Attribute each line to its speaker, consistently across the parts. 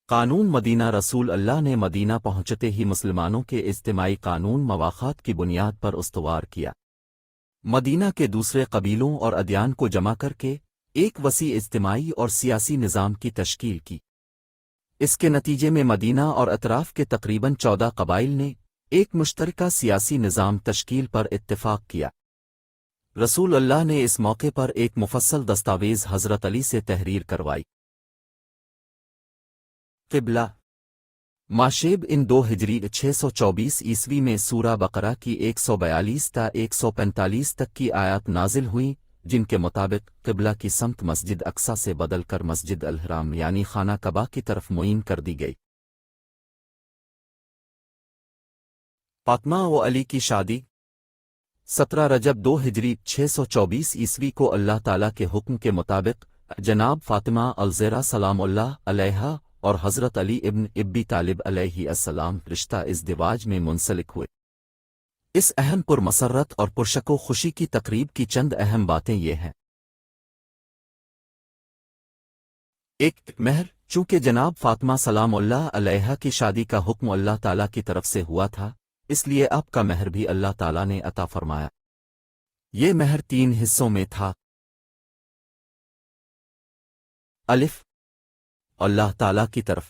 Speaker 1: قانون مدینہ رسول اللہ نے مدینہ پہنچتے ہی مسلمانوں کے اجتماعی قانون مواخات کی بنیاد پر استوار کیا۔ مدینہ کے دوسرے قبیلوں اور ادیان کو جمع کر کے ایک وسیع اجتماعی اور سیاسی نظام کی تشکیل کی۔ اس کے نتیجے میں مدینہ اور اطراف کے تقریباً 14 قبائل نے ایک مشترکہ سیاسی نظام تشکیل پر اتفاق کیا۔ رسول اللہ نے اس موقع پر ایک مفصل دستاویز حضرت علی سے تحریر کروائی۔ قبلہ ماشیب ان 2 ہجری 624 عیسوی میں سورہ بقرہ کی 142 تا 145 تک کی آیات نازل ہوئیں، جن کے مطابق قبلہ کی سمت مسجد اقصی سے بدل کر مسجد الحرام یعنی خانہ کعبہ کی طرف معین کر دی گئی۔ فاطمہ و علی کی شادی 17 رجب 2 ہجری 624 عیسوی کو اللہ تعالیٰ کے حکم کے مطابق جناب فاطمہ الزہرا سلام اللہ علیہا اور حضرت علی ابن ابی طالب علیہ السلام رشتہ ازدواج میں منسلک ہوئے۔ اس اہم پرمسرت اور پرشک و خوشی کی تقریب کی چند اہم باتیں یہ ہیں۔ ایک مہر، چونکہ جناب فاطمہ سلام اللہ علیہا کی شادی کا حکم اللہ تعالیٰ کی طرف سے ہوا تھا، اس لیے آپ کا مہر بھی اللہ تعالیٰ نے عطا فرمایا۔ یہ مہر 3 حصوں میں تھا۔ الف، اللہ تعالیٰ کی طرف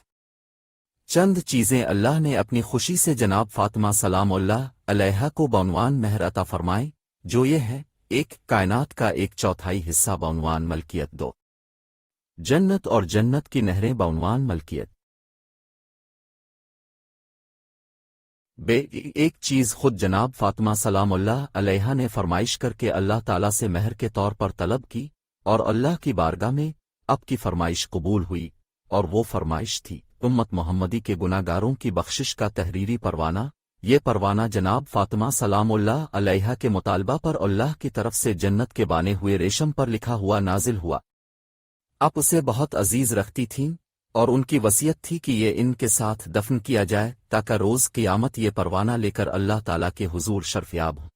Speaker 1: چند چیزیں اللہ نے اپنی خوشی سے جناب فاطمہ سلام اللہ علیہا کو بعنوان مہر عطا فرمائیں، جو یہ ہے: 1 کائنات کا 1/4 حصہ بعنوان ملکیت، 2 جنت اور جنت کی نہریں بعنوان ملکیت۔ ایک چیز خود جناب فاطمہ سلام اللہ علیہا نے فرمائش کر کے اللہ تعالیٰ سے مہر کے طور پر طلب کی، اور اللہ کی بارگاہ میں اب کی فرمائش قبول ہوئی، اور وہ فرمائش تھی امت محمدی کے گناہ گاروں کی بخشش کا تحریری پروانہ۔ یہ پروانہ جناب فاطمہ سلام اللہ علیہا کے مطالبہ پر اللہ کی طرف سے جنت کے بانے ہوئے ریشم پر لکھا ہوا نازل ہوا۔ آپ اسے بہت عزیز رکھتی تھیں، اور ان کی وصیت تھی کہ یہ ان کے ساتھ دفن کیا جائے تاکہ روز قیامت یہ پروانہ لے کر اللہ تعالیٰ کے حضور شرفیاب ہوں۔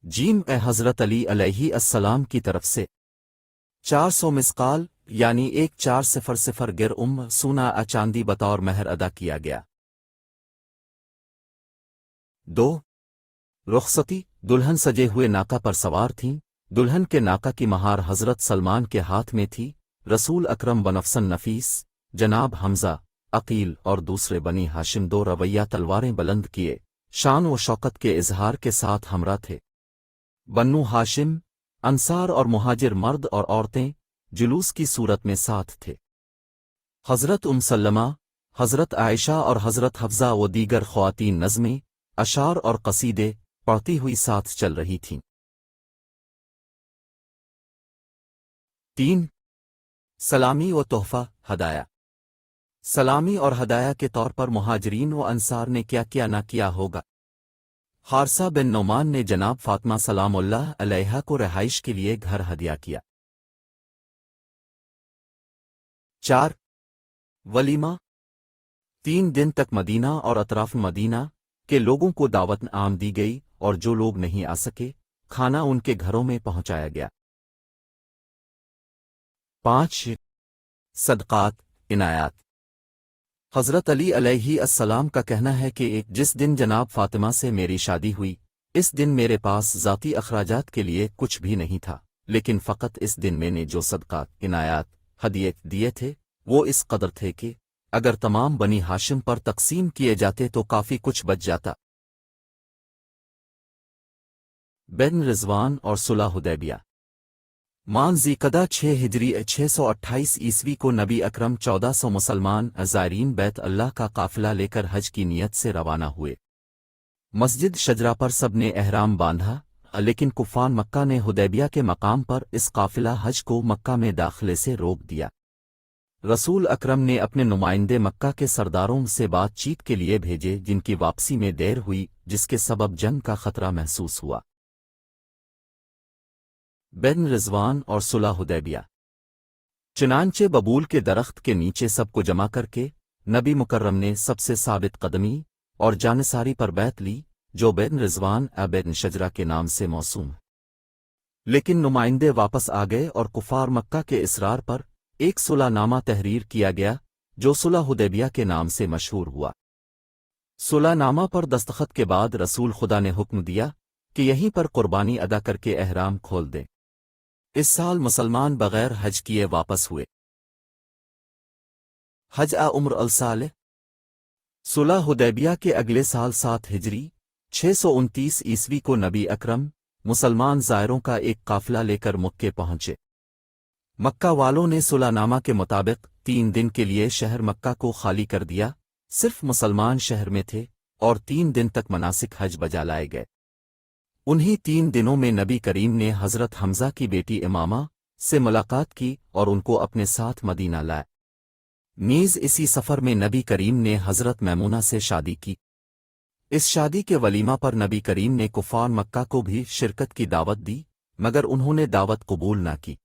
Speaker 1: جیم، اے حضرت علی علیہ السلام کی طرف سے 400 مسقال یعنی 1400 گر سونا چاندی بطور مہر ادا کیا گیا۔ 2 رخصتی، دلہن سجے ہوئے ناکہ پر سوار تھیں۔ دلہن کے ناکہ کی مہار حضرت سلمان کے ہاتھ میں تھی۔ رسول اکرم بنفسن نفیس، جناب حمزہ، عقیل اور دوسرے بنی ہاشم 2 رویہ تلواریں بلند کیے، شان و شوکت کے اظہار کے ساتھ ہمراہ تھے۔ بنو ہاشم، انصار اور مہاجر مرد اور عورتیں جلوس کی صورت میں ساتھ تھے۔ حضرت سلمہ، حضرت عائشہ اور حضرت حفصہ و دیگر خواتین نظمیں، اشعار اور قصیدے پڑھتی ہوئی ساتھ چل رہی تھیں۔ 3 سلامی و تحفہ ہدایہ۔ سلامی اور ہدایہ کے طور پر مہاجرین و انصار نے کیا کیا نہ کیا ہوگا۔ حارثہ بن نعمان نے جناب فاطمہ سلام اللہ علیہا کو رہائش کے لیے گھر ہدیہ کیا۔ 4 ولیمہ، 3 دن تک مدینہ اور اطراف مدینہ کے لوگوں کو دعوت عام دی گئی، اور جو لوگ نہیں آ سکے کھانا ان کے گھروں میں پہنچایا گیا۔ 5 صدقات عنایات۔ حضرت علی علیہ السلام کا کہنا ہے کہ جس دن جناب فاطمہ سے میری شادی ہوئی، اس دن میرے پاس ذاتی اخراجات کے لیے کچھ بھی نہیں تھا، لیکن فقط اس دن میں نے جو صدقات عنایات ہدیے دیے تھے وہ اس قدر تھے کہ اگر تمام بنی ہاشم پر تقسیم کیے جاتے تو کافی کچھ بچ جاتا۔ بن رضوان اور صلح حدیبیہ۔ مان ذی-قعدہ 6 ہجری 628 عیسوی کو نبی اکرم 1400 مسلمان زائرین بیت اللہ کا قافلہ لے کر حج کی نیت سے روانہ ہوئے۔ مسجد شجرہ پر سب نے احرام باندھا، لیکن کفار مکہ نے حدیبیہ کے مقام پر اس قافلہ حج کو مکہ میں داخلے سے روک دیا۔ رسول اکرم نے اپنے نمائندے مکہ کے سرداروں سے بات چیت کے لیے بھیجے، جن کی واپسی میں دیر ہوئی، جس کے سبب جنگ کا خطرہ محسوس ہوا۔ بن رضوان اور صلح حدیبیہ۔ چنانچہ ببول کے درخت کے نیچے سب کو جمع کر کے نبی مکرم نے سب سے ثابت قدمی اور جانثاری پر بیعت لی، جو بن رضوان بن شجرہ کے نام سے موسوم ہے۔ لیکن نمائندے واپس آ گئے اور کفار مکہ کے اصرار پر ایک صلح نامہ تحریر کیا گیا جو صلح حدیبیہ کے نام سے مشہور ہوا۔ صلح نامہ پر دستخط کے بعد رسول خدا نے حکم دیا کہ یہیں پر قربانی ادا کر کے احرام کھول دیں۔ اس سال مسلمان بغیر حج کیے واپس ہوئے۔ حج عمر الصالح۔ صلح حدیبیہ کے اگلے سال 7 ہجری 629 عیسوی کو نبی اکرم مسلمان زائروں کا ایک قافلہ لے کر مکے پہنچے۔ مکہ والوں نے صلح نامہ کے مطابق 3 دن کے لیے شہر مکہ کو خالی کر دیا، صرف مسلمان شہر میں تھے اور 3 دن تک مناسک حج بجا لائے گئے۔ انہی 3 دنوں میں نبی کریم نے حضرت حمزہ کی بیٹی امامہ سے ملاقات کی اور ان کو اپنے ساتھ مدینہ لائے۔ نیز اسی سفر میں نبی کریم نے حضرت میمونہ سے شادی کی۔ اس شادی کے ولیمہ پر نبی کریم نے کفار مکہ کو بھی شرکت کی دعوت دی، مگر انہوں نے دعوت قبول نہ کی۔